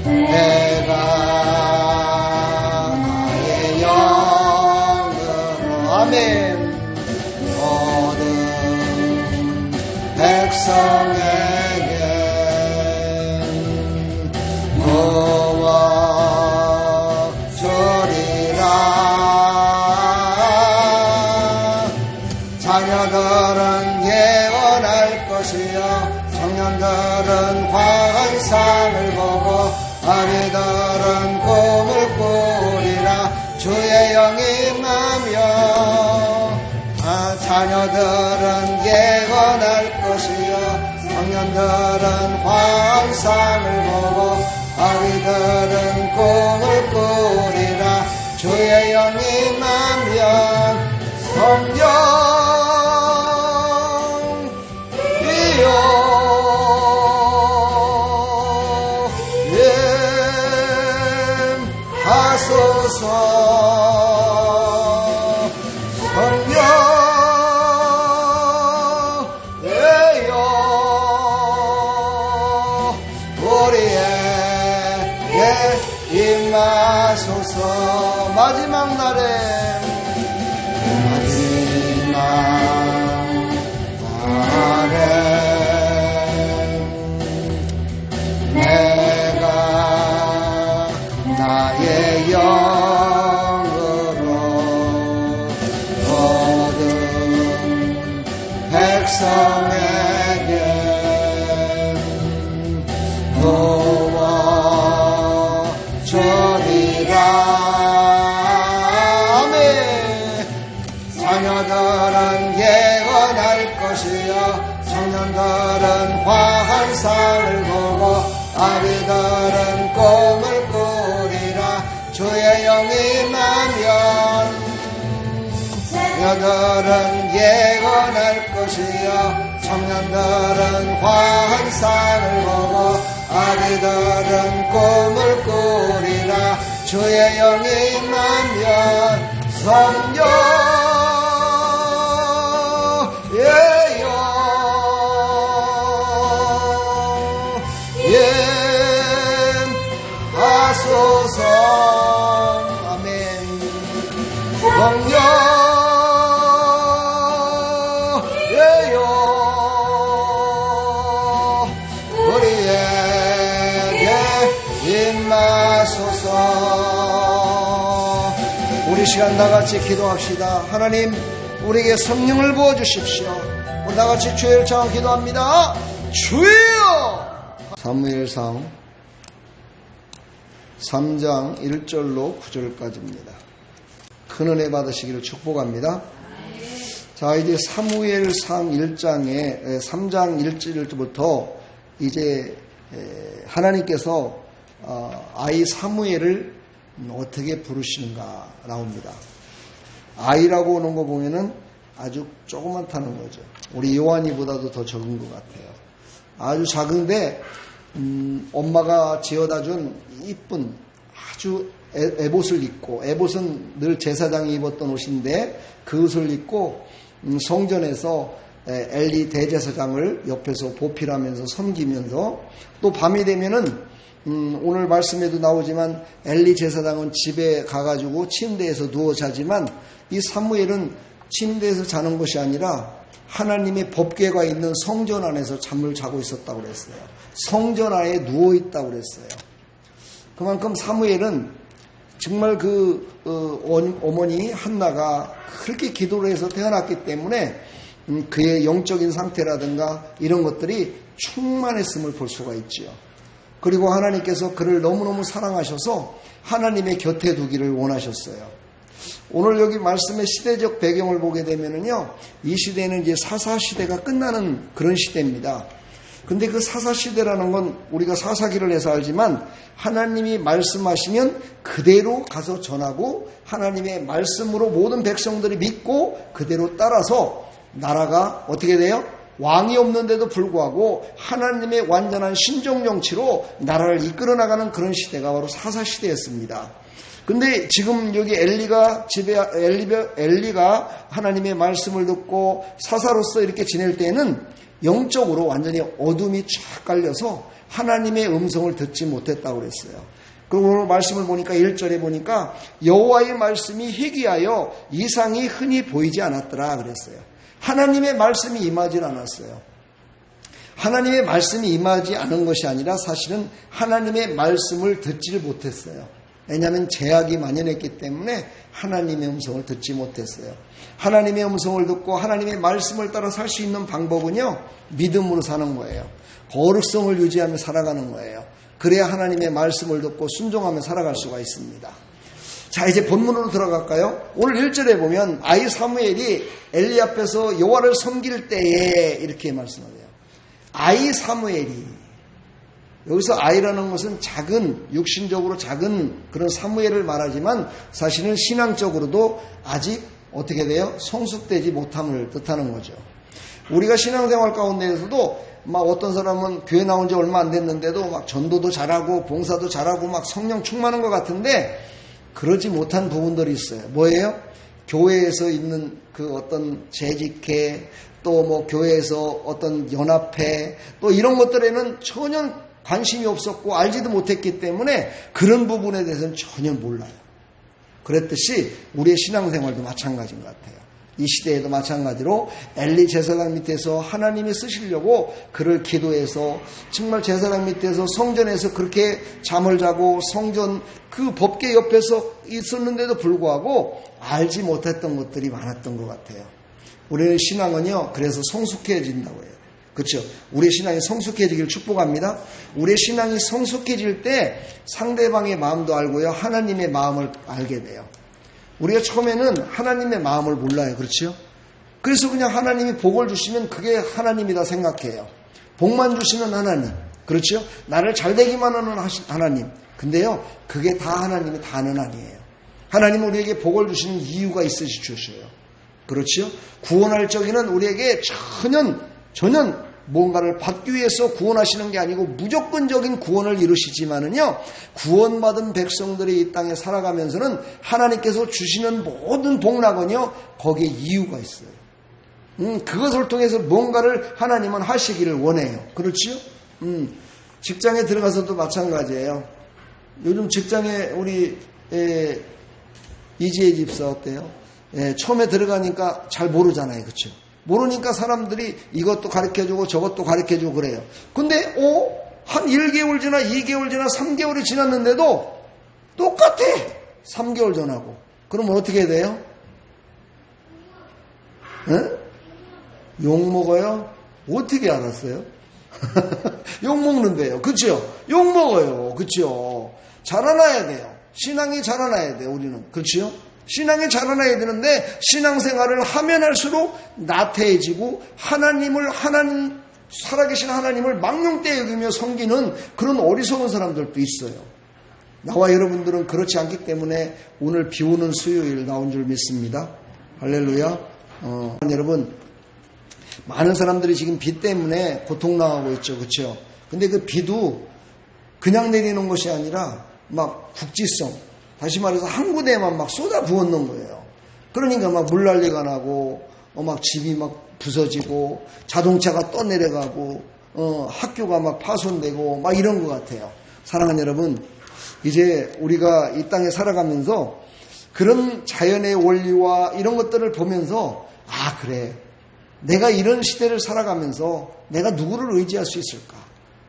내가 나의 영으로 아멘 모든 백성에게 부어주리라. 자녀들은 예언할 것이요 청년들은 환상을 보고 아비들은 꿈을 꾸리라. 주의 영이 임하며 자녀들은 예언할 것이요 청년들은 환상을 보고 아비들은 꿈을 꾸리라. 주의 영이 임하면 성령 하소서. 성령이여 우리에게 임하소서. 마지막 날에 내가 나의 영으로 모든 백성에게 부어주리라. 아멘. 자녀들은 예언할 것이요 청년들은 환상을 보고 아비들은 꿈을 꾸리라. 주의 영이 임하면 자녀들은 예언할 것이요 청년들은 환상을 보고 아비들은 꿈을 꾸리라. 주의 영이 임하면 성령이여 하소서. 아멘. 성령이여 우리에게 임하소서. 우리 시간 나같이 기도합시다. 하나님 우리에게 성령을 부어주십시오. 우리 나같이 주의를 청하고 기도합니다. 주여. 사무엘상 3장 1절로 9절까지입니다. 큰 은혜 받으시기를 축복합니다. 자, 이제 사무엘상 1장에 3장 1절부터 이제 하나님께서 아이 사무엘을 어떻게 부르시는가 나옵니다. 아이라고 오는 거 보면은 아주 조그맣다는 거죠. 우리 요한이보다도 더 적은 것 같아요. 아주 작은데 엄마가 지어다 준 이쁜 아주 에봇을 입고, 에봇은 늘 제사장이 입었던 옷인데 그 옷을 입고 성전에서 엘리 대제사장을 옆에서 보필하면서 섬기면서, 또 밤이 되면은 오늘 말씀에도 나오지만 엘리 제사장은 집에 가가지고 침대에서 누워 자지만 이 사무엘은 침대에서 자는 것이 아니라 하나님의 법궤가 있는 성전 안에서 잠을 자고 있었다고 그랬어요. 성전 안에 누워있다고 그랬어요. 그만큼 사무엘은 정말 어머니 한나가 그렇게 기도를 해서 태어났기 때문에 그의 영적인 상태라든가 이런 것들이 충만했음을 볼 수가 있지요. 그리고 하나님께서 그를 너무너무 사랑하셔서 하나님의 곁에 두기를 원하셨어요. 오늘 여기 말씀의 시대적 배경을 보게 되면은요, 이 시대는 이제 사사시대가 끝나는 그런 시대입니다. 근데 그 사사시대라는 건 우리가 사사기를 해서 알지만 하나님이 말씀하시면 그대로 가서 전하고 하나님의 말씀으로 모든 백성들이 믿고 그대로 따라서 나라가 어떻게 돼요? 왕이 없는데도 불구하고 하나님의 완전한 신정정치로 나라를 이끌어 나가는 그런 시대가 바로 사사시대였습니다. 근데 지금 여기 엘리가 하나님의 말씀을 듣고 사사로서 이렇게 지낼 때는 영적으로 완전히 어둠이 쫙 깔려서 하나님의 음성을 듣지 못했다고 그랬어요. 그리고 오늘 말씀을 보니까 1절에 보니까 여호와의 말씀이 희귀하여 이상이 흔히 보이지 않았더라 그랬어요. 하나님의 말씀이 임하지 않았어요. 하나님의 말씀이 임하지 않은 것이 아니라 사실은 하나님의 말씀을 듣지를 못했어요. 왜냐하면 죄악이 만연했기 때문에 하나님의 음성을 듣지 못했어요. 하나님의 음성을 듣고 하나님의 말씀을 따라 살 수 있는 방법은요, 믿음으로 사는 거예요. 거룩성을 유지하며 살아가는 거예요. 그래야 하나님의 말씀을 듣고 순종하며 살아갈 수가 있습니다. 자, 이제 본문으로 들어갈까요? 오늘 1절에 보면 아이 사무엘이 엘리 앞에서 여호와를 섬길 때에 이렇게 말씀하네요. 아이 사무엘이, 여기서 아이라는 것은 작은, 육신적으로 작은 그런 사무엘을 말하지만 사실은 신앙적으로도 아직 어떻게 돼요? 성숙되지 못함을 뜻하는 거죠. 우리가 신앙생활 가운데에서도 막 어떤 사람은 교회 나온 지 얼마 안 됐는데도 막 전도도 잘하고 봉사도 잘하고 막 성령 충만한 것 같은데 그러지 못한 부분들이 있어요. 뭐예요? 교회에서 있는 그 어떤 재직회, 또 뭐 교회에서 어떤 연합회, 또 이런 것들에는 전혀 관심이 없었고 알지도 못했기 때문에 그런 부분에 대해서는 전혀 몰라요. 그랬듯이 우리의 신앙생활도 마찬가지인 것 같아요. 이 시대에도 마찬가지로 엘리 제사장 밑에서 하나님이 쓰시려고 그를 기도해서 정말 제사장 밑에서 성전에서 그렇게 잠을 자고 성전 그 법궤 옆에서 있었는데도 불구하고 알지 못했던 것들이 많았던 것 같아요. 우리의 신앙은요, 그래서 성숙해진다고 해요. 그렇죠? 우리의 신앙이 성숙해지기를 축복합니다. 우리의 신앙이 성숙해질 때 상대방의 마음도 알고요, 하나님의 마음을 알게 돼요. 우리가 처음에는 하나님의 마음을 몰라요. 그렇죠? 그래서 그냥 하나님이 복을 주시면 그게 하나님이다 생각해요. 복만 주시는 하나님. 그렇죠? 나를 잘되기만 하는 하나님. 근데요, 그게 다 하나님의 다는 아니에요. 하나님은 우리에게 복을 주시는 이유가 있으시 주셔요. 그렇죠? 구원할 적에는 우리에게 전혀 뭔가를 받기 위해서 구원하시는 게 아니고 무조건적인 구원을 이루시지만은요, 구원받은 백성들이 이 땅에 살아가면서는 하나님께서 주시는 모든 복락은요, 거기에 이유가 있어요. 그것을 통해서 뭔가를 하나님은 하시기를 원해요. 그렇죠? 직장에 들어가서도 마찬가지예요. 요즘 직장에 우리 이지혜 집사 어때요? 처음에 들어가니까 잘 모르잖아요. 그렇죠? 모르니까 사람들이 이것도 가르쳐주고 저것도 가르쳐주고 그래요. 근데 한 1개월 지나 2개월 지나 3개월이 지났는데도 똑같아. 3개월 전하고. 그러면 어떻게 해야 돼요? 욕 먹어요? 어떻게 알았어요? 욕 먹는데요. 그렇죠? 욕 먹어요. 그렇죠? 자라나야 돼요. 신앙이 자라나야 돼요. 우리는. 그렇죠? 신앙이 자라나야 되는데 신앙생활을 하면 할수록 나태해지고 살아계신 하나님을 망령되이 여기며 섬기는 그런 어리석은 사람들도 있어요. 나와 여러분들은 그렇지 않기 때문에 오늘 비 오는 수요일 나온 줄 믿습니다. 할렐루야. 여러분, 많은 사람들이 지금 비 때문에 고통당하고 있죠. 그렇죠? 근데 그 비도 그냥 내리는 것이 아니라 막 국지성, 다시 말해서 한 군데에만 막 쏟아 부었는 거예요. 그러니까 막 물난리가 나고, 막 집이 막 부서지고, 자동차가 떠내려가고, 학교가 막 파손되고, 막 이런 것 같아요. 사랑하는 여러분, 이제 우리가 이 땅에 살아가면서 그런 자연의 원리와 이런 것들을 보면서, 그래. 내가 이런 시대를 살아가면서 내가 누구를 의지할 수 있을까?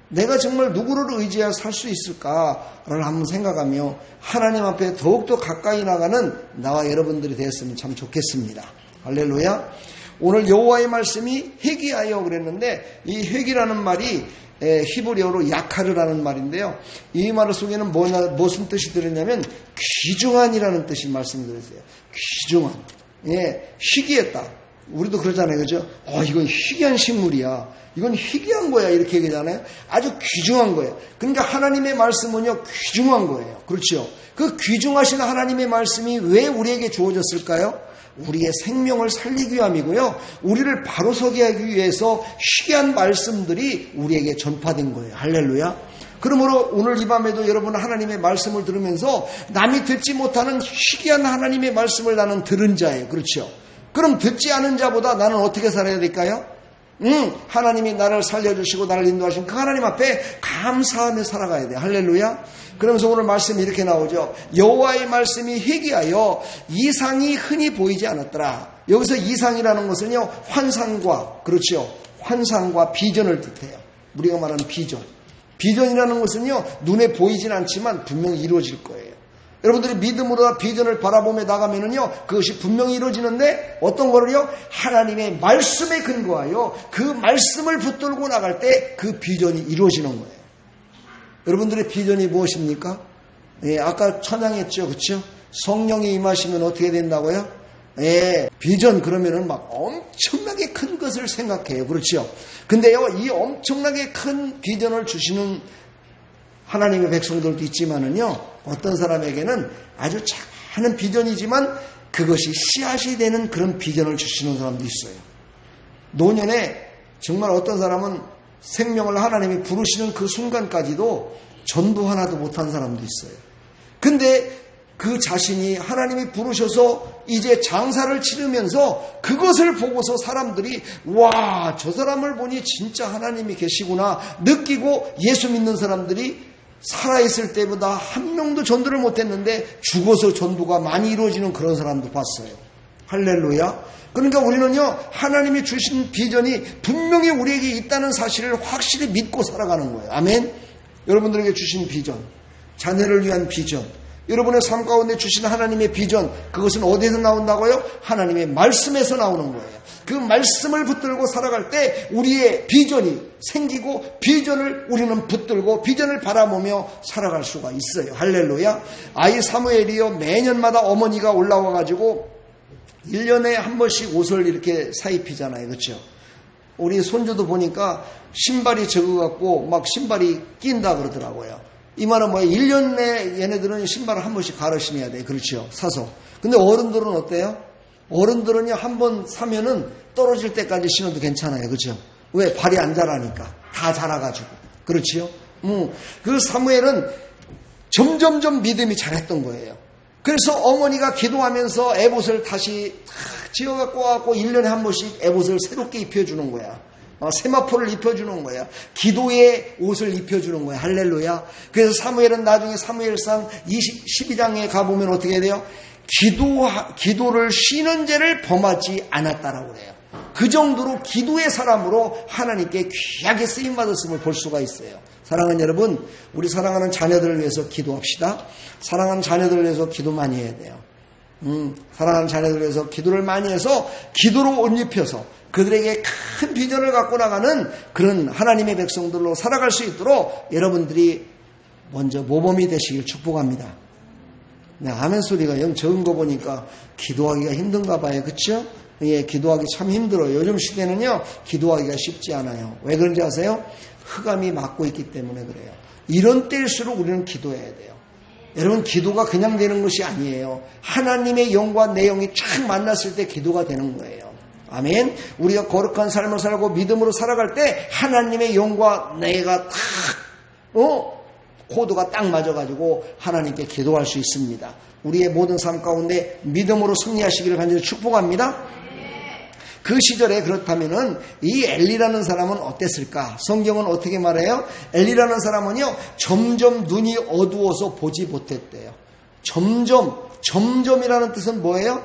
내가 정말 누구를 의지해 살 수 있을까를 한번 생각하며 하나님 앞에 더욱더 가까이 나가는 나와 여러분들이 되었으면 참 좋겠습니다. 할렐루야. 오늘 여호와의 말씀이 회귀하여 그랬는데 이 회귀라는 말이 히브리어로 야카르라는 말인데요. 이 말 속에는 무슨 뜻이 들었냐면 귀중한이라는 뜻이 말씀드렸어요. 귀중한. 희귀했다. 우리도 그러잖아요. 그죠? 이건 희귀한 식물이야. 이건 희귀한 거야. 이렇게 얘기하잖아요. 아주 귀중한 거예요. 그러니까 하나님의 말씀은요, 귀중한 거예요. 그렇죠? 그 귀중하신 하나님의 말씀이 왜 우리에게 주어졌을까요? 우리의 생명을 살리기 위함이고요. 우리를 바로 서게 하기 위해서 희귀한 말씀들이 우리에게 전파된 거예요. 할렐루야. 그러므로 오늘 이 밤에도 여러분 하나님의 말씀을 들으면서 남이 듣지 못하는 희귀한 하나님의 말씀을 나는 들은 자예요. 그렇죠? 그럼 듣지 않은 자보다 나는 어떻게 살아야 될까요? 하나님이 나를 살려주시고 나를 인도하신 그 하나님 앞에 감사하며 살아가야 돼. 할렐루야. 그러면서 오늘 말씀이 이렇게 나오죠. 여호와의 말씀이 희귀하여 이상이 흔히 보이지 않았더라. 여기서 이상이라는 것은요, 환상과, 그렇죠, 환상과 비전을 뜻해요. 우리가 말하는 비전. 비전이라는 것은요, 눈에 보이진 않지만 분명히 이루어질 거예요. 여러분들이 믿음으로 비전을 바라보며 나가면은요, 그것이 분명히 이루어지는데, 어떤 거를요? 하나님의 말씀에 근거하여 그 말씀을 붙들고 나갈 때 그 비전이 이루어지는 거예요. 여러분들의 비전이 무엇입니까? 예, 아까 찬양했죠, 그렇죠? 성령이 임하시면 어떻게 된다고요? 예, 비전 그러면은 막 엄청나게 큰 것을 생각해요, 그렇죠? 근데요, 이 엄청나게 큰 비전을 주시는 하나님의 백성들도 있지만은요, 어떤 사람에게는 아주 작은 비전이지만 그것이 씨앗이 되는 그런 비전을 주시는 사람도 있어요. 노년에 정말 어떤 사람은 생명을 하나님이 부르시는 그 순간까지도 전도 하나도 못한 사람도 있어요. 근데 그 자신이 하나님이 부르셔서 이제 장사를 치르면서 그것을 보고서 사람들이 와, 저 사람을 보니 진짜 하나님이 계시구나 느끼고 예수 믿는 사람들이 살아있을 때보다 한 명도 전도를 못했는데 죽어서 전도가 많이 이루어지는 그런 사람도 봤어요. 할렐루야. 그러니까 우리는요, 하나님이 주신 비전이 분명히 우리에게 있다는 사실을 확실히 믿고 살아가는 거예요. 아멘. 여러분들에게 주신 비전, 자녀를 위한 비전, 여러분의 삶 가운데 주신 하나님의 비전, 그것은 어디에서 나온다고요? 하나님의 말씀에서 나오는 거예요. 그 말씀을 붙들고 살아갈 때 우리의 비전이 생기고 비전을 우리는 붙들고 비전을 바라보며 살아갈 수가 있어요. 할렐루야. 아이 사무엘이요, 매년마다 어머니가 올라와 가지고 1년에 한 번씩 옷을 이렇게 사입히잖아요. 그렇죠? 우리 손주도 보니까 신발이 적어갖고 막 신발이 낀다 그러더라고요. 이 말은 뭐예요? 1년 내에 얘네들은 신발을 한 번씩 갈아 신어야 돼요. 그렇죠? 사서. 근데 어른들은 어때요? 어른들은요, 한 번 사면은 떨어질 때까지 신어도 괜찮아요. 그렇죠? 왜? 발이 안 자라니까. 다 자라가지고. 그렇지요? 그 사무엘은 점점점 믿음이 자랐던 거예요. 그래서 어머니가 기도하면서 에봇을 다시 지어갖고 와갖고 1년에 한 번씩 에봇을 새롭게 입혀주는 거야. 세마포를 입혀주는 거야. 기도의 옷을 입혀주는 거야. 할렐루야. 그래서 사무엘은 나중에 사무엘상 12장에 가보면 어떻게 돼요? 기도를 쉬는 죄를 범하지 않았다라고 그래요. 그 정도로 기도의 사람으로 하나님께 귀하게 쓰임받았음을 볼 수가 있어요. 사랑하는 여러분, 우리 사랑하는 자녀들을 위해서 기도합시다. 사랑하는 자녀들을 위해서 기도 많이 해야 돼요. 사랑하는 자녀들을 위해서 기도를 많이 해서 기도로 옷 입혀서 그들에게 큰 비전을 갖고 나가는 그런 하나님의 백성들로 살아갈 수 있도록 여러분들이 먼저 모범이 되시길 축복합니다. 네, 아멘 소리가 영 적은 거 보니까 기도하기가 힘든가 봐요. 그렇죠? 예, 기도하기 참 힘들어요. 요즘 시대는요, 기도하기가 쉽지 않아요. 왜 그런지 아세요? 흑암이 막고 있기 때문에 그래요. 이런 때일수록 우리는 기도해야 돼요. 여러분, 기도가 그냥 되는 것이 아니에요. 하나님의 영과 내 영이 쫙 만났을 때 기도가 되는 거예요. 아멘. 우리가 거룩한 삶을 살고 믿음으로 살아갈 때 하나님의 영과 내가 딱 코드가 딱 맞아가지고 하나님께 기도할 수 있습니다. 우리의 모든 삶 가운데 믿음으로 승리하시기를 간절히 축복합니다. 그 시절에 그렇다면은 이 엘리라는 사람은 어땠을까? 성경은 어떻게 말해요? 엘리라는 사람은요, 점점 눈이 어두워서 보지 못했대요. 점점이라는 뜻은 뭐예요?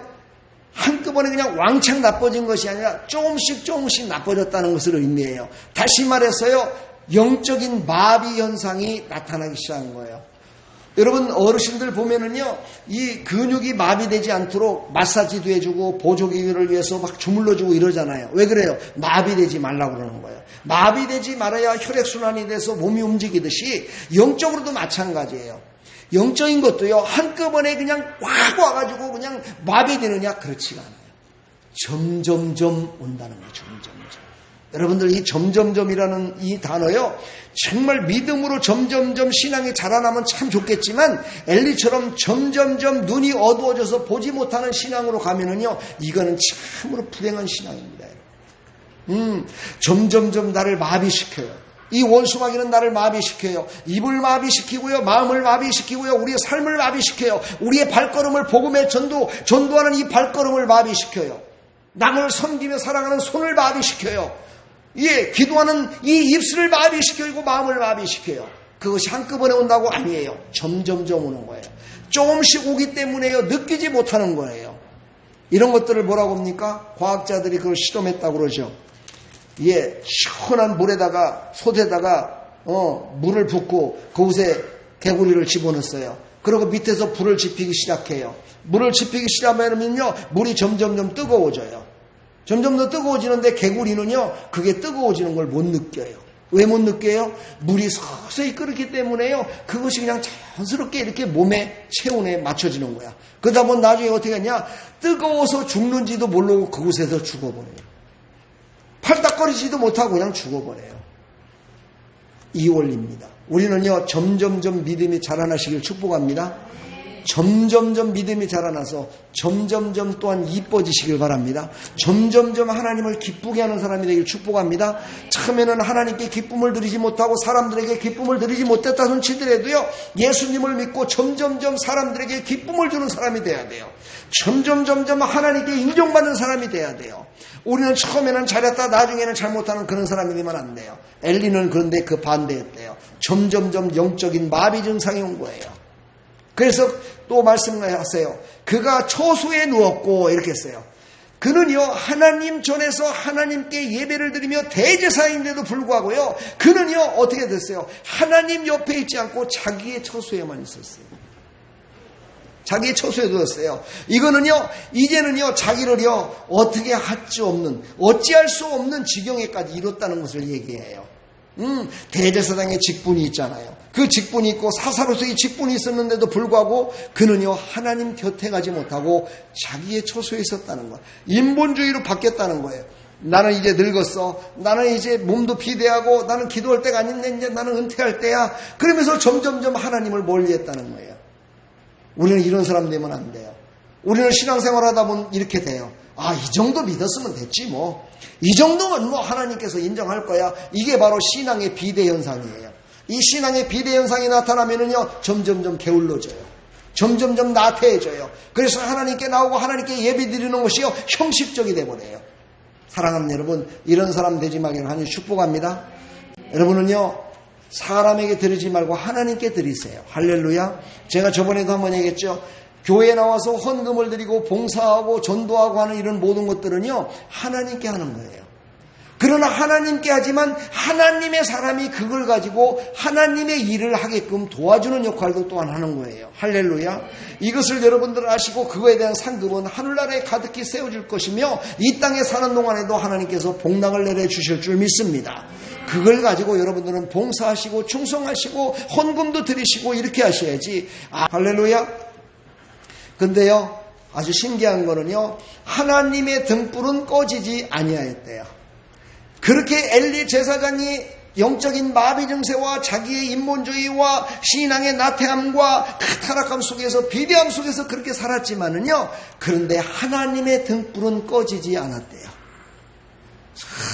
한꺼번에 그냥 왕창 나빠진 것이 아니라 조금씩 나빠졌다는 것을 의미해요. 다시 말해서요, 영적인 마비 현상이 나타나기 시작한 거예요. 여러분, 어르신들 보면은요, 이 근육이 마비되지 않도록 마사지도 해주고 보조기를 위해서 막 주물러주고 이러잖아요. 왜 그래요? 마비되지 말라고 그러는 거예요. 마비되지 말아야 혈액순환이 돼서 몸이 움직이듯이 영적으로도 마찬가지예요. 영적인 것도요, 한꺼번에 그냥 확 와가지고 그냥 마비되느냐? 그렇지가 않아요. 점점점 온다는 거예요. 점점점. 여러분들, 이 점점점이라는 이 단어요, 정말 믿음으로 점점점 신앙이 자라나면 참 좋겠지만 엘리처럼 점점점 눈이 어두워져서 보지 못하는 신앙으로 가면은요, 이거는 참으로 불행한 신앙입니다. 점점점 나를 마비시켜요. 이 원수마귀는 나를 마비시켜요. 입을 마비시키고요, 마음을 마비시키고요, 우리의 삶을 마비시켜요. 우리의 발걸음을 복음의 전도하는 이 발걸음을 마비시켜요. 남을 섬기며 살아가는 손을 마비시켜요. 예, 기도하는 이 입술을 마비시키고 마음을 마비시켜요. 그것이 한꺼번에 온다고 아니에요. 점점점 오는 거예요. 조금씩 오기 때문에요. 느끼지 못하는 거예요. 이런 것들을 뭐라고 합니까? 과학자들이 그걸 실험했다고 그러죠. 예, 시원한 물에다가 솥에다가 물을 붓고 그곳에 개구리를 집어넣었어요. 그리고 밑에서 불을 지피기 시작해요. 물을 지피기 시작하면요, 물이 점점점 뜨거워져요. 점점 더 뜨거워지는데 개구리는요, 그게 뜨거워지는 걸 못 느껴요. 왜 못 느껴요? 물이 서서히 끓기 때문에요. 그것이 그냥 자연스럽게 이렇게 몸의 체온에 맞춰지는 거야. 그러다 보면 나중에 어떻게 하냐? 뜨거워서 죽는지도 모르고 그곳에서 죽어버려요. 팔딱거리지도 못하고 그냥 죽어버려요. 이 원리입니다. 우리는요, 점점점 믿음이 자라나시길 축복합니다. 점점점 믿음이 자라나서 점점점 또한 이뻐지시길 바랍니다. 점점점 하나님을 기쁘게 하는 사람이 되길 축복합니다. 처음에는 하나님께 기쁨을 드리지 못하고 사람들에게 기쁨을 드리지 못했다 손치더라도요, 예수님을 믿고 점점점 사람들에게 기쁨을 주는 사람이 돼야 돼요. 점점점 하나님께 인정받는 사람이 돼야 돼요. 우리는 처음에는 잘했다 나중에는 잘못하는 그런 사람이 되면 안 돼요. 엘리는 그런데 그 반대였대요. 점점점 영적인 마비 증상이 온 거예요. 그래서 또 말씀하세요. 그가 초소에 누웠고 이렇게 했어요. 그는요, 하나님 전에서 하나님께 예배를 드리며 대제사인데도 불구하고요, 그는요, 어떻게 됐어요? 하나님 옆에 있지 않고 자기의 처소에만 있었어요. 자기의 처소에 누웠어요. 이거는요, 이제는요, 자기를요, 어떻게 할 수 없는, 어찌할 수 없는 지경에까지 이뤘다는 것을 얘기해요. 대제사장의 직분이 있잖아요. 그 직분이 있고 사사로서의 직분이 있었는데도 불구하고 그는요, 하나님 곁에 가지 못하고 자기의 처소에 있었다는 거예요. 인본주의로 바뀌었다는 거예요. 나는 이제 늙었어. 나는 이제 몸도 비대하고 나는 기도할 때가 아닌데 이제 나는 은퇴할 때야. 그러면서 점점점 하나님을 멀리했다는 거예요. 우리는 이런 사람 되면 안 돼요. 우리는 신앙생활 하다 보면 이렇게 돼요. 아, 이 정도 믿었으면 됐지 뭐. 이 정도면 뭐 하나님께서 인정할 거야. 이게 바로 신앙의 비대 현상이에요. 이 신앙의 비대 현상이 나타나면은요, 점점점 게을러져요. 점점점 나태해져요. 그래서 하나님께 나오고 하나님께 예배 드리는 것이요, 형식적이 돼버려요. 사랑하는 여러분, 이런 사람 되지 말기를 하나님 축복합니다. 여러분은요, 사람에게 드리지 말고 하나님께 드리세요. 할렐루야. 제가 저번에도 한번 얘기했죠. 교회에 나와서 헌금을 드리고 봉사하고 전도하고 하는 이런 모든 것들은요, 하나님께 하는 거예요. 그러나 하나님께 하지만 하나님의 사람이 그걸 가지고 하나님의 일을 하게끔 도와주는 역할도 또한 하는 거예요. 할렐루야. 이것을 여러분들 아시고 그거에 대한 상급은 하늘나라에 가득히 세워줄 것이며 이 땅에 사는 동안에도 하나님께서 복락을 내려주실 줄 믿습니다. 그걸 가지고 여러분들은 봉사하시고 충성하시고 헌금도 드리시고 이렇게 하셔야지. 할렐루야. 근데요, 아주 신기한 거는요, 하나님의 등불은 꺼지지 아니하였대요. 그렇게 엘리 제사장이 영적인 마비 증세와 자기의 인본주의와 신앙의 나태함과 타락함 속에서 비대함 속에서 그렇게 살았지만은요, 그런데 하나님의 등불은 꺼지지 않았대요.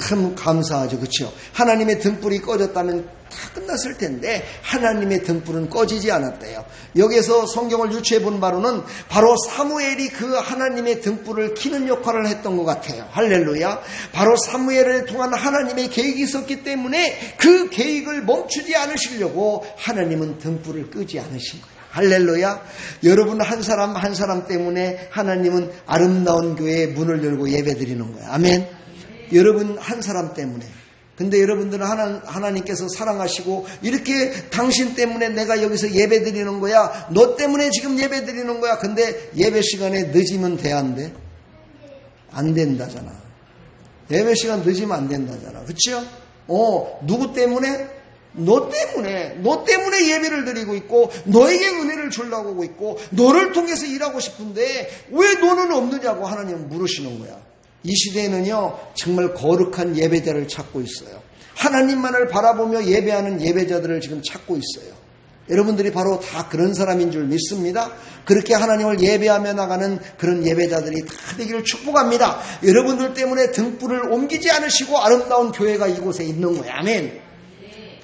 참 감사하죠. 그렇죠? 하나님의 등불이 꺼졌다면 다 끝났을 텐데 하나님의 등불은 꺼지지 않았대요. 여기에서 성경을 유추해 본 바로는 바로 사무엘이 그 하나님의 등불을 켜는 역할을 했던 것 같아요. 할렐루야. 바로 사무엘을 통한 하나님의 계획이 있었기 때문에 그 계획을 멈추지 않으시려고 하나님은 등불을 끄지 않으신 거예요. 할렐루야. 여러분 한 사람 한 사람 때문에 하나님은 아름다운 교회에 문을 열고 예배드리는 거예요. 아멘. 여러분 한 사람 때문에. 근데 여러분들은 하나님께서 사랑하시고 이렇게 당신 때문에 내가 여기서 예배 드리는 거야. 너 때문에 지금 예배 드리는 거야. 근데 예배 시간에 늦으면 돼, 안 돼? 안 된다잖아. 예배 시간 늦으면 안 된다잖아. 그렇죠? 누구 때문에? 너 때문에 예배를 드리고 있고 너에게 은혜를 주려고 하고 있고 너를 통해서 일하고 싶은데 왜 너는 없느냐고 하나님은 물으시는 거야. 이 시대에는요, 정말 거룩한 예배자를 찾고 있어요. 하나님만을 바라보며 예배하는 예배자들을 지금 찾고 있어요. 여러분들이 바로 다 그런 사람인 줄 믿습니다. 그렇게 하나님을 예배하며 나가는 그런 예배자들이 다 되기를 축복합니다. 여러분들 때문에 등불을 옮기지 않으시고 아름다운 교회가 이곳에 있는 거예요. 아멘.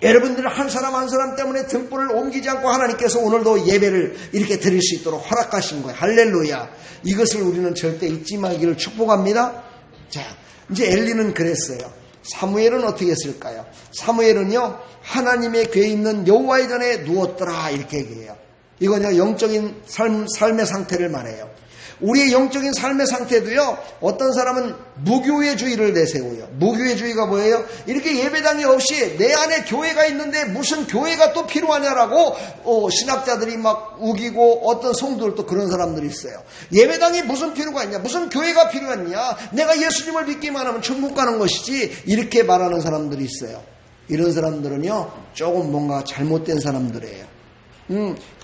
여러분들 한 사람 한 사람 때문에 등불을 옮기지 않고 하나님께서 오늘도 예배를 이렇게 드릴 수 있도록 허락하신 거예요. 할렐루야. 이것을 우리는 절대 잊지 말기를 축복합니다. 자, 이제 엘리는 그랬어요. 사무엘은 어떻게 했을까요? 사무엘은요, 하나님의 궤에 있는 여호와의 전에 누웠더라 이렇게 얘기해요. 이건요, 영적인 삶의 상태를 말해요. 우리의 영적인 삶의 상태도요, 어떤 사람은 무교회주의를 내세워요. 무교회주의가 뭐예요? 이렇게 예배당이 없이 내 안에 교회가 있는데 무슨 교회가 또 필요하냐라고 신학자들이 막 우기고, 어떤 성도들도 그런 사람들이 있어요. 예배당이 무슨 필요가 있냐? 무슨 교회가 필요하냐? 내가 예수님을 믿기만 하면 천국 가는 것이지, 이렇게 말하는 사람들이 있어요. 이런 사람들은요, 조금 뭔가 잘못된 사람들이에요.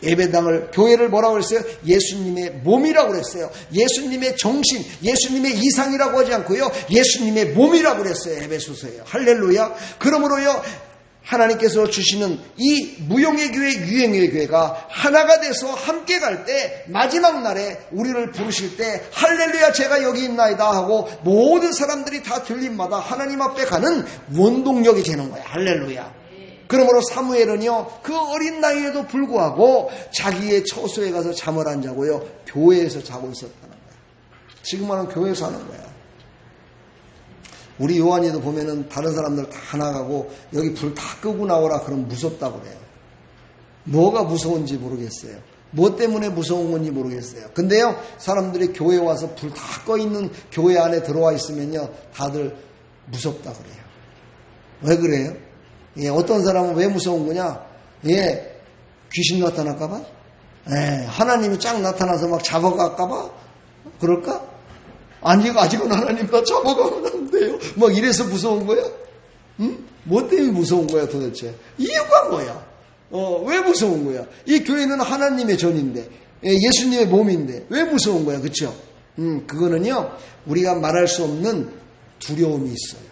예배당을, 교회를 뭐라고 그랬어요? 예수님의 몸이라고 그랬어요. 예수님의 정신, 예수님의 이상이라고 하지 않고요, 예수님의 몸이라고 그랬어요. 에베소서예요. 할렐루야. 그러므로요, 하나님께서 주시는 이 무용의 교회, 유행의 교회가 하나가 돼서 함께 갈 때, 마지막 날에 우리를 부르실 때 할렐루야 제가 여기 있나이다 하고 모든 사람들이 다 들림마다 하나님 앞에 가는 원동력이 되는 거예요. 할렐루야. 그러므로 사무엘은요, 그 어린 나이에도 불구하고 자기의 처소에 가서 잠을 안 자고요, 교회에서 자고 있었다는 거예요. 지금은 교회에서 하는 거야. 우리 요한이도 보면은 다른 사람들 다 나가고 여기 불 다 끄고 나오라 그러면 무섭다고 그래요. 뭐가 무서운지 모르겠어요. 뭐 때문에 무서운 건지 모르겠어요. 근데요, 사람들이 교회에 와서 불 다 꺼 있는 교회 안에 들어와 있으면요, 다들 무섭다 그래요. 왜 그래요? 예, 어떤 사람은 왜 무서운 거냐? 예, 귀신 나타날까봐? 예, 하나님이 쫙 나타나서 막 잡아갈까봐? 그럴까? 아직은 하나님 다 잡아가면 안 돼요. 막 이래서 무서운 거야? 응? 뭐 때문에 무서운 거야 도대체? 이유가 뭐야? 왜 무서운 거야? 이 교회는 하나님의 전인데, 예수님의 몸인데, 왜 무서운 거야? 그쵸? 그거는요, 우리가 말할 수 없는 두려움이 있어요.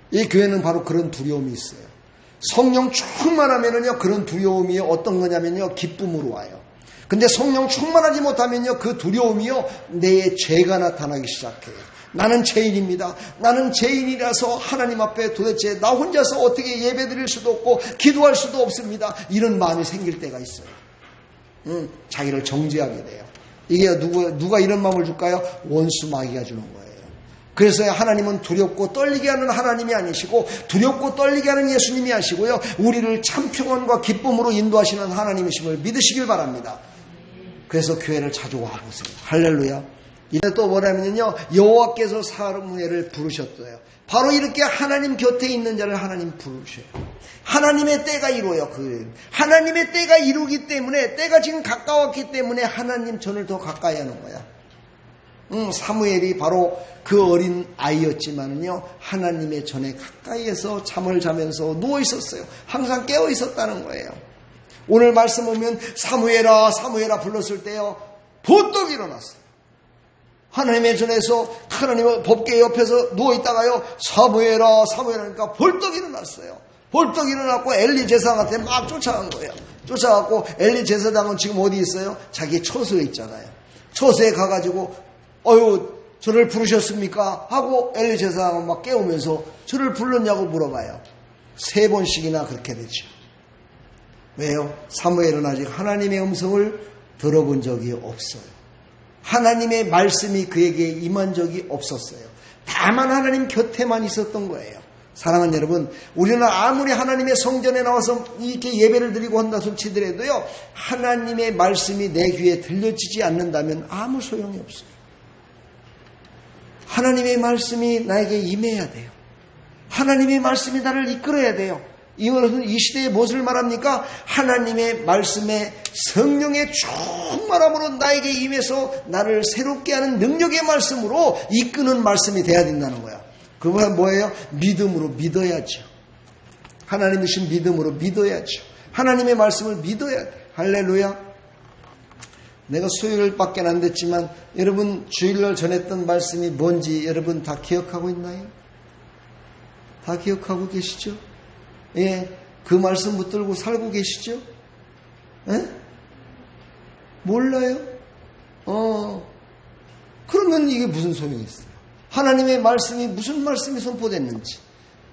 이 교회는 바로 그런 두려움이 있어요. 성령 충만하면은요, 그런 두려움이 어떤 거냐면요, 기쁨으로 와요. 근데 성령 충만하지 못하면요, 그 두려움이요, 내 죄가 나타나기 시작해요. 나는 죄인입니다. 나는 죄인이라서 하나님 앞에 도대체 나 혼자서 어떻게 예배 드릴 수도 없고 기도할 수도 없습니다. 이런 마음이 생길 때가 있어요. 자기를 정죄하게 돼요. 이게 누가 이런 마음을 줄까요? 원수 마귀가 주는 거예요. 그래서 하나님은 두렵고 떨리게 하는 하나님이 아니시고, 두렵고 떨리게 하는 예수님이 하시고요, 우리를 참 평안과 기쁨으로 인도하시는 하나님이심을 믿으시길 바랍니다. 그래서 교회를 자주 와보세요. 할렐루야. 이제 또 뭐냐면요, 여호와께서 사무엘을 부르셨어요. 바로 이렇게 하나님 곁에 있는 자를 하나님 부르셔요. 하나님의 때가 이루어요. 하나님의 때가 이루기 때문에, 때가 지금 가까웠기 때문에 하나님 전을 더 가까이 하는 거야. 사무엘이 바로 그 어린 아이였지만요, 하나님의 전에 가까이에서 잠을 자면서 누워 있었어요. 항상 깨어 있었다는 거예요. 오늘 말씀 보면 사무엘아 사무엘아 불렀을 때요, 벌떡 일어났어요. 하나님의 전에서 하나님의 법궤 옆에서 누워 있다가요, 사무엘아 사무엘아 하니까 벌떡 일어났어요. 벌떡 일어났고 엘리 제사장한테 막 쫓아간 거예요. 쫓아갔고, 엘리 제사장은 지금 어디 있어요? 자기 처소에 있잖아요. 처소에 가가지고 저를 부르셨습니까? 하고 엘리 제사장은 막 깨우면서 저를 불렀냐고 물어봐요. 3번씩이나 그렇게 되죠. 왜요? 사무엘은 아직 하나님의 음성을 들어본 적이 없어요. 하나님의 말씀이 그에게 임한 적이 없었어요. 다만 하나님 곁에만 있었던 거예요. 사랑하는 여러분, 우리는 아무리 하나님의 성전에 나와서 이렇게 예배를 드리고 한다 손치더라도요, 하나님의 말씀이 내 귀에 들려지지 않는다면 아무 소용이 없어요. 하나님의 말씀이 나에게 임해야 돼요. 하나님의 말씀이 나를 이끌어야 돼요. 이것은 이 시대에 무엇을 말합니까? 하나님의 말씀에 성령의 충만함으로 나에게 임해서 나를 새롭게 하는 능력의 말씀으로 이끄는 말씀이 돼야 된다는 거야. 그건 뭐예요? 믿음으로 믿어야죠. 하나님이신 믿음으로 믿어야죠. 하나님의 말씀을 믿어야 돼. 할렐루야. 내가 수요일밖에 안 됐지만 여러분 주일날 전했던 말씀이 뭔지 여러분 다 기억하고 있나요? 다 기억하고 계시죠? 예, 그 말씀 붙들고 살고 계시죠? 예? 몰라요? 그러면 이게 무슨 소용이 있어요? 하나님의 말씀이 무슨 말씀이 선포됐는지,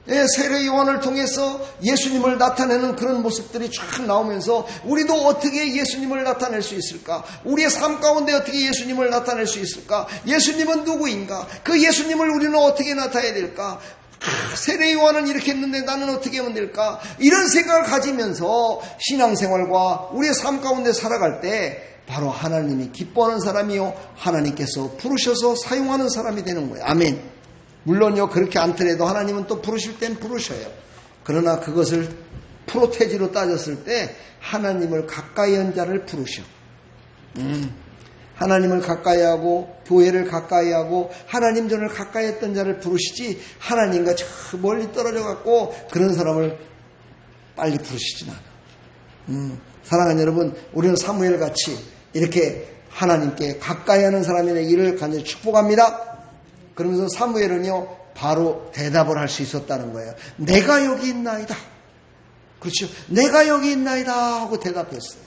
예, 세례 요한을 통해서 예수님을 나타내는 그런 모습들이 쫙 나오면서 우리도 어떻게 예수님을 나타낼 수 있을까? 우리의 삶 가운데 어떻게 예수님을 나타낼 수 있을까? 예수님은 누구인가? 그 예수님을 우리는 어떻게 나타내야 될까? 세례요한은 이렇게 했는데 나는 어떻게 하면 될까? 이런 생각을 가지면서 신앙생활과 우리의 삶 가운데 살아갈 때 바로 하나님이 기뻐하는 사람이요, 하나님께서 부르셔서 사용하는 사람이 되는 거예요. 아멘. 물론요, 그렇게 않더라도 하나님은 또 부르실 땐 부르셔요. 그러나 그것을 프로테지로 따졌을 때 하나님을 가까이 한 자를 부르셔. 하나님을 가까이 하고 교회를 가까이 하고 하나님 전을 가까이 했던 자를 부르시지, 하나님과 저 멀리 떨어져 갖고 그런 사람을 빨리 부르시진 않아. 사랑하는 여러분, 우리는 사무엘 같이 이렇게 하나님께 가까이 하는 사람이 되기를 간절히 축복합니다. 그러면서 사무엘은요, 바로 대답을 할 수 있었다는 거예요. 내가 여기 있나이다. 그렇죠. 내가 여기 있나이다 하고 대답했어요.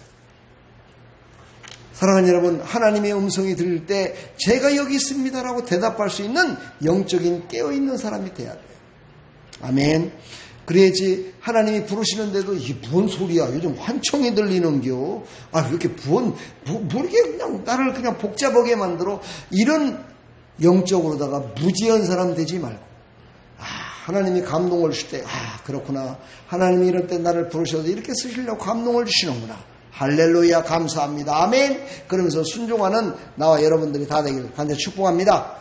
사랑하는 여러분, 하나님의 음성이 들릴 때 제가 여기 있습니다라고 대답할 수 있는 영적인 깨어있는 사람이 돼야 돼요. 아멘. 그래야지 하나님이 부르시는데도 이게 뭔 소리야, 요즘 환청이 들리는겨, 이렇게 뭐 이렇게 그냥 나를 그냥 복잡하게 만들어, 이런 영적으로다가 무지한 사람 되지 말고, 하나님이 감동을 주실 때, 그렇구나, 하나님이 이럴 때 나를 부르셔서 이렇게 쓰시려고 감동을 주시는구나, 할렐루야, 감사합니다, 아멘. 그러면서 순종하는 나와 여러분들이 다 되기를 간절히 축복합니다.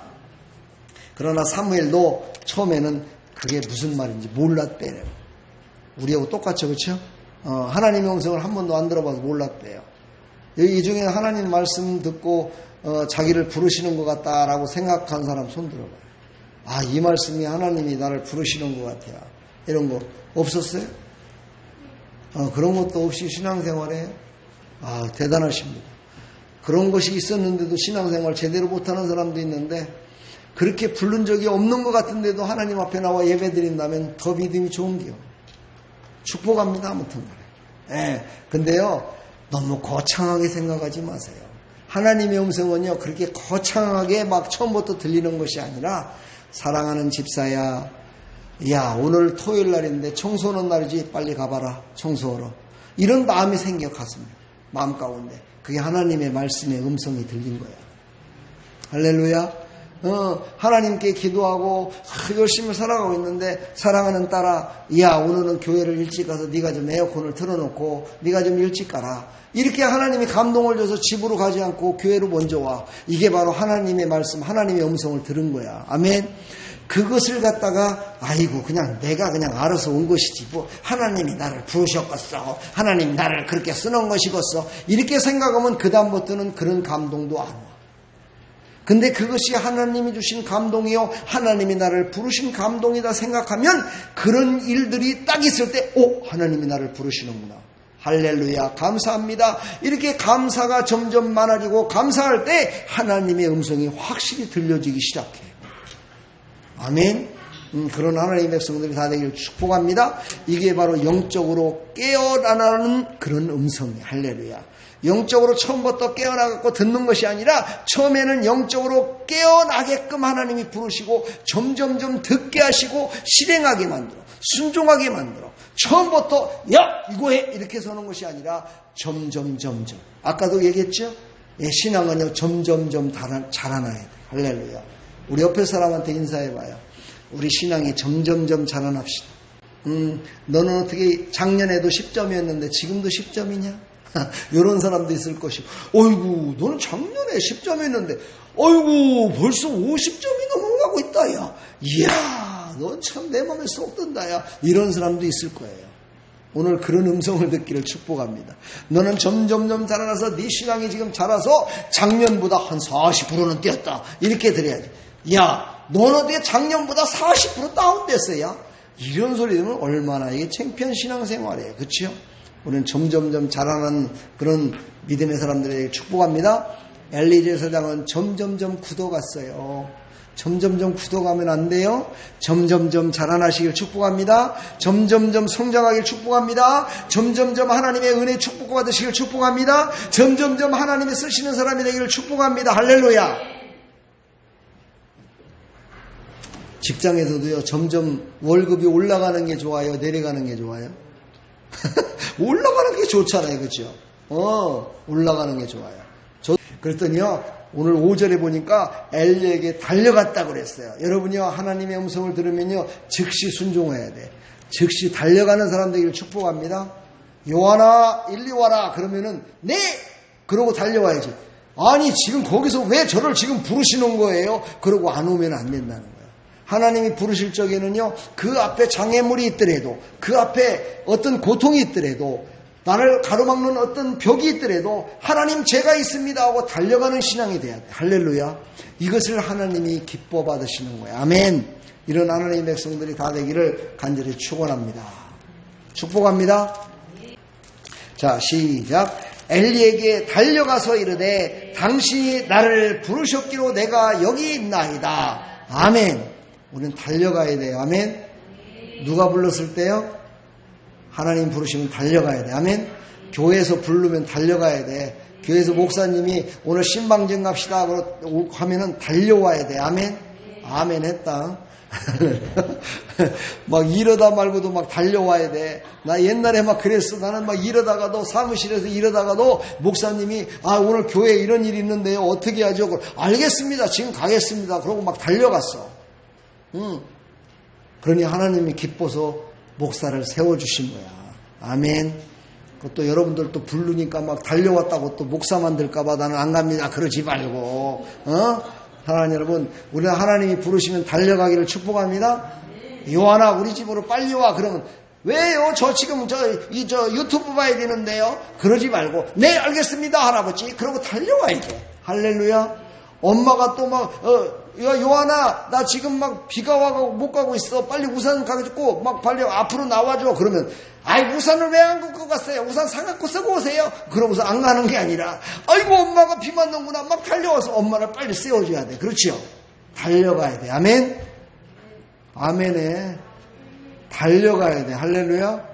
그러나 사무엘도 처음에는 그게 무슨 말인지 몰랐대요. 우리하고 똑같죠, 그렇죠? 하나님의 음성을 한 번도 안 들어봐서 몰랐대요. 이 중에 하나님 말씀 듣고 자기를 부르시는 것 같다라고 생각한 사람 손 들어봐요. 이 말씀이 하나님이 나를 부르시는 것 같아요. 이런 거 없었어요? 그런 것도 없이 신앙생활에 대단하십니다. 그런 것이 있었는데도 신앙생활 제대로 못하는 사람도 있는데, 그렇게 부른 적이 없는 것 같은데도 하나님 앞에 나와 예배 드린다면 더 믿음이 좋은데요. 축복합니다. 아무튼 간에. 근데요, 너무 거창하게 생각하지 마세요. 하나님의 음성은요, 그렇게 거창하게 막 처음부터 들리는 것이 아니라, 사랑하는 집사야, 야, 오늘 토요일 날인데 청소하는 날이지, 빨리 가봐라, 청소하러. 이런 마음이 생겨, 마음 가운데. 그게 하나님의 말씀의 음성이 들린 거야. 할렐루야. 하나님께 기도하고 열심히 살아가고 있는데, 사랑하는 딸아, 야, 오늘은 교회를 일찍 가서 네가 좀 에어컨을 틀어놓고 네가 좀 일찍 가라. 이렇게 하나님이 감동을 줘서 집으로 가지 않고 교회로 먼저 와. 이게 바로 하나님의 말씀, 하나님의 음성을 들은 거야. 아멘. 그것을 갖다가 그냥 내가 그냥 알아서 온 것이지, 뭐 하나님이 나를 부르셨겠어, 하나님이 나를 그렇게 쓰는 것이겠어, 이렇게 생각하면 그 다음부터는 그런 감동도 안 와. 근데 그것이 하나님이 주신 감동이요, 하나님이 나를 부르신 감동이다 생각하면, 그런 일들이 딱 있을 때 하나님이 나를 부르시는구나, 할렐루야, 감사합니다. 이렇게 감사가 점점 많아지고, 감사할 때 하나님의 음성이 확실히 들려지기 시작해요. 아멘. 그런 하나님의 백성들이 다 되기를 축복합니다. 이게 바로 영적으로 깨어나는 그런 음성이에요. 할렐루야. 영적으로 처음부터 깨어나갖고 듣는 것이 아니라, 처음에는 영적으로 깨어나게끔 하나님이 부르시고 점점점 듣게 하시고 실행하게 만들어, 순종하게 만들어. 처음부터 야 이거 해 이렇게 서는 것이 아니라 점점점점. 아까도 얘기했죠? 신앙은요, 점점점 자라나야 돼. 할렐루야. 우리 옆에 사람한테 인사해봐요. 우리 신앙이 점점점 자라납시다. 너는 어떻게 작년에도 10점이었는데 지금도 10점이냐? 이런 사람도 있을 것이고, 어이구, 너는 작년에 10점이었는데, 어이구, 벌써 50점이 넘어가고 있다, 야. 이야, 넌 참 내 마음에 쏙 든다, 야. 이런 사람도 있을 거예요. 오늘 그런 음성을 듣기를 축복합니다. 너는 점점점 자라나서 네 신앙이 지금 자라서 작년보다 한 40%는 뛰었다. 이렇게 드려야지. 야, 너는 어떻게 작년보다 40% 다운됐어요? 이런 소리 들으면 얼마나 이게 창피한 신앙생활이에요. 그렇죠? 우리는 점점점 자라는 그런 믿음의 사람들에게 축복합니다. 엘리제 사장은 점점점 굳어갔어요. 점점점 굳어가면 안 돼요. 점점점 자라나시길 축복합니다. 점점점 성장하길 축복합니다. 점점점 하나님의 은혜 축복 받으시길 축복합니다. 점점점 하나님이 쓰시는 사람이 되기를 축복합니다. 할렐루야. 직장에서도요, 점점 월급이 올라가는 게 좋아요, 내려가는 게 좋아요? 올라가는 게 좋잖아요, 그렇죠? 올라가는 게 좋아요. 그랬더니요, 오늘 5절에 보니까 엘리에게 달려갔다고 그랬어요. 여러분요, 하나님의 음성을 들으면요, 즉시 순종해야 돼. 즉시 달려가는 사람 되기를 축복합니다. 요한아, 일리 와라. 그러면은, 네! 그러고 달려와야지. 아니, 지금 거기서 왜 저를 지금 부르시는 거예요? 그러고 안 오면 안 된다는 거예요. 하나님이 부르실 적에는요, 그 앞에 장애물이 있더라도, 그 앞에 어떤 고통이 있더라도, 나를 가로막는 어떤 벽이 있더라도 하나님 제가 있습니다 하고 달려가는 신앙이 돼야 돼. 할렐루야. 이것을 하나님이 기뻐 받으시는 거예요. 아멘. 이런 하나님의 백성들이 다 되기를 간절히 축원합니다. 축복합니다. 자, 시작. 엘리에게 달려가서 이르되 당신이 나를 부르셨기로 내가 여기 있나이다. 아멘. 우리는 달려가야 돼요. 아멘. 누가 불렀을 때요? 하나님 부르시면 달려가야 돼. 아멘. 교회에서 부르면 달려가야 돼. 교회에서 목사님이 오늘 신방전 갑시다 하면은 달려와야 돼. 아멘. 아멘 했다. 막 이러다 말고도 막 달려와야 돼. 나 옛날에 막 그랬어. 나는 막 이러다가도 사무실에서 이러다가도 목사님이 오늘 교회에 이런 일이 있는데요. 어떻게 하죠? 알겠습니다. 지금 가겠습니다. 그러고 막 달려갔어. 그러니 하나님이 기뻐서 목사를 세워주신 거야. 아멘. 또 여러분들 또 부르니까 막 달려왔다고 또 목사 만들까봐 나는 안 갑니다. 그러지 말고. 사랑하는 여러분, 우리는 하나님이 부르시면 달려가기를 축복합니다. 요한아, 우리 집으로 빨리 와. 그러면 왜요? 저 지금 저 유튜브 봐야 되는데요. 그러지 말고 네 알겠습니다 할아버지. 그러고 달려와야 돼. 할렐루야. 엄마가 또 막 야, 요한아, 나 지금 막 비가 와가고 못 가고 있어. 빨리 우산 가지고 막 빨리 앞으로 나와줘. 그러면, 우산을 왜 안 갖고 갔어요? 우산 사갖고 쓰고 오세요. 그러고서 안 가는 게 아니라, 아이고, 엄마가 비 맞는구나. 막 달려와서 엄마를 빨리 세워줘야 돼. 그렇죠? 달려가야 돼. 아멘? 아멘에 달려가야 돼. 할렐루야?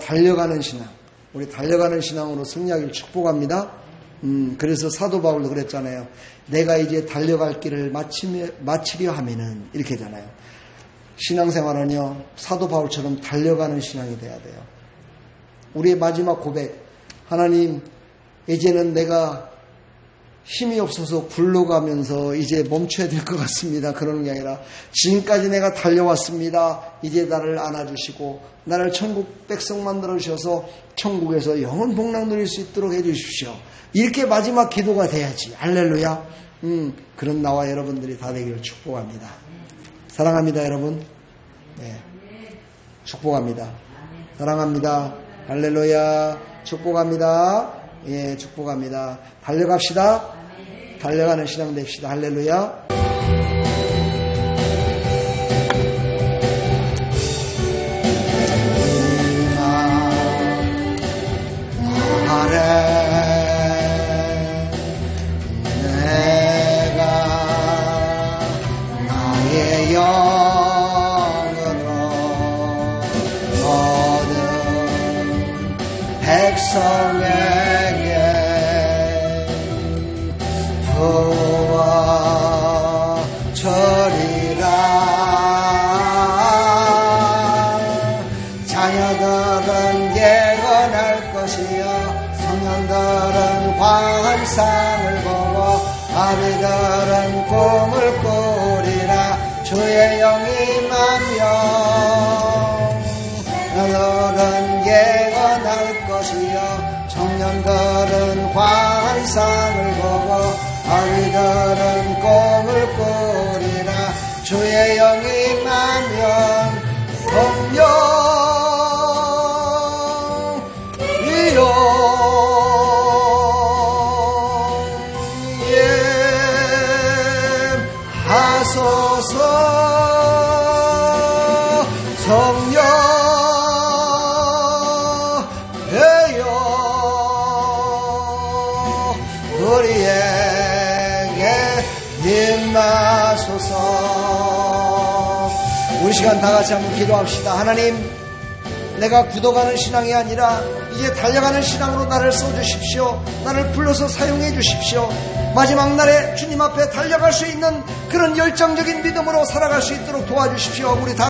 달려가는 신앙. 우리 달려가는 신앙으로 승리하기를 축복합니다. 그래서 사도 바울도 그랬잖아요. 내가 이제 달려갈 길을 마치려 하면은 이렇게 하잖아요. 신앙생활은요, 사도 바울처럼 달려가는 신앙이 돼야 돼요. 우리의 마지막 고백, 하나님, 이제는 내가 힘이 없어서 굴러가면서 이제 멈춰야 될 것 같습니다. 그러는 게 아니라 지금까지 내가 달려왔습니다. 이제 나를 안아주시고 나를 천국 백성 만들어주셔서 천국에서 영원 복락 누릴 수 있도록 해주십시오. 이렇게 마지막 기도가 돼야지. 할렐루야. 그런 나와 여러분들이 다 되기를 축복합니다. 사랑합니다, 여러분. 네. 축복합니다. 사랑합니다. 할렐루야. 축복합니다. 예, 축복합니다. 달려갑시다. 달려가는 신앙 됩시다. 할렐루야. 백성에게 부어주리라. 자녀들은 예언할 것이요 청년들은 환상을 보고 아비들은 꿈을 꾸리라. 주의 영이 임하며 너들은 예언할 것이요 청년들은 환상을 보고 아이들은 꿈을 꾸리라. 주의 영이 임하면 성령이여 성령 우리에게 임하소서. 우리 시간 다 같이 한번 기도합시다. 하나님, 내가 굳어가는 신앙이 아니라 이제 달려가는 신앙으로 나를 써주십시오. 나를 불러서 사용해 주십시오. 마지막 날에 주님 앞에 달려갈 수 있는 그런 열정적인 믿음으로 살아갈 수 있도록 도와주십시오. 우리 다